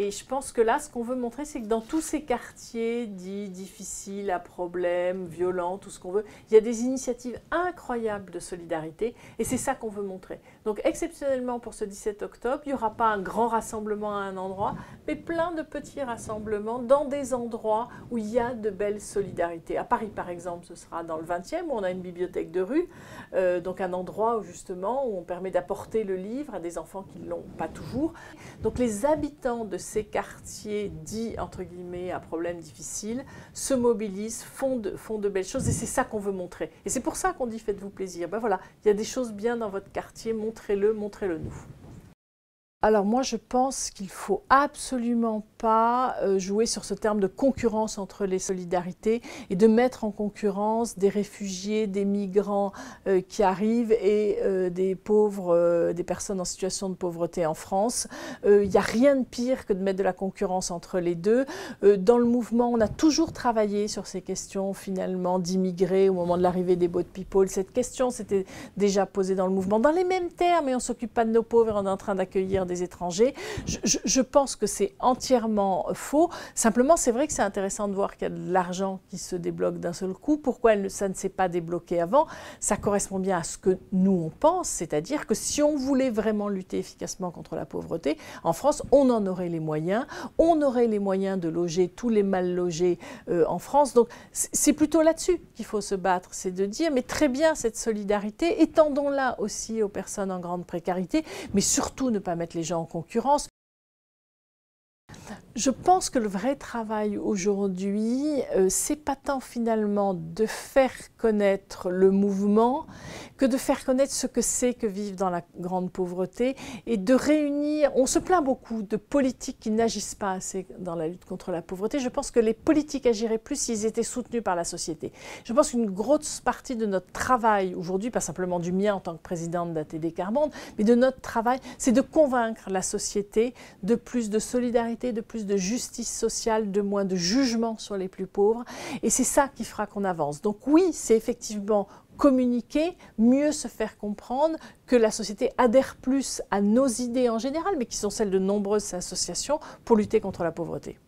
Et je pense que là, ce qu'on veut montrer, c'est que dans tous ces quartiers dits difficiles, à problème, violents, tout ce qu'on veut, il y a des initiatives incroyables de solidarité et c'est ça qu'on veut montrer. Donc exceptionnellement pour ce 17 octobre, il n'y aura pas un grand rassemblement à un endroit, mais plein de petits rassemblements dans des endroits où il y a de belles solidarités. À Paris par exemple, ce sera dans le 20e où on a une bibliothèque de rue, donc un endroit où justement où on permet d'apporter le livre à des enfants qui ne l'ont pas toujours. Donc les habitants de ces quartiers dits entre guillemets à problème difficile se mobilisent, font de belles choses et c'est ça qu'on veut montrer. Et c'est pour ça qu'on dit faites-vous plaisir. Ben voilà, il y a des choses bien dans votre quartier, montrez-le nous. Alors moi je pense qu'il ne faut absolument pas jouer sur ce terme de concurrence entre les solidarités et de mettre en concurrence des réfugiés, des migrants qui arrivent et des pauvres, des personnes en situation de pauvreté en France. Il n'y a rien de pire que de mettre de la concurrence entre les deux. Dans le mouvement, on a toujours travaillé sur ces questions finalement d'immigrés au moment de l'arrivée des boat people. Cette question s'était déjà posée dans le mouvement dans les mêmes termes et on ne s'occupe pas de nos pauvres, on est en train d'accueillir des étrangers. Je pense que c'est entièrement faux. Simplement, c'est vrai que c'est intéressant de voir qu'il y a de l'argent qui se débloque d'un seul coup. Pourquoi ça ne s'est pas débloqué avant? Ça correspond bien à ce que nous, on pense, c'est-à-dire que si on voulait vraiment lutter efficacement contre la pauvreté, en France, on en aurait les moyens. On aurait les moyens de loger tous les mal logés en France. Donc, c'est plutôt là-dessus qu'il faut se battre. C'est de dire, mais très bien, cette solidarité, étendons-la aussi aux personnes en grande précarité, mais surtout ne pas mettre les gens en concurrence. Je pense que le vrai travail aujourd'hui, c'est pas tant finalement de faire connaître le mouvement que de faire connaître ce que c'est que vivre dans la grande pauvreté et de réunir, on se plaint beaucoup de politiques qui n'agissent pas assez dans la lutte contre la pauvreté. Je pense que les politiques agiraient plus s'ils étaient soutenus par la société. Je pense qu'une grosse partie de notre travail aujourd'hui, pas simplement du mien en tant que présidente d'ATD Quart Monde, mais de notre travail, c'est de convaincre la société de plus de solidarité, de plus de justice sociale, de moins de jugement sur les plus pauvres. Et c'est ça qui fera qu'on avance. Donc oui, c'est effectivement communiquer, mieux se faire comprendre, que la société adhère plus à nos idées en général, mais qui sont celles de nombreuses associations pour lutter contre la pauvreté.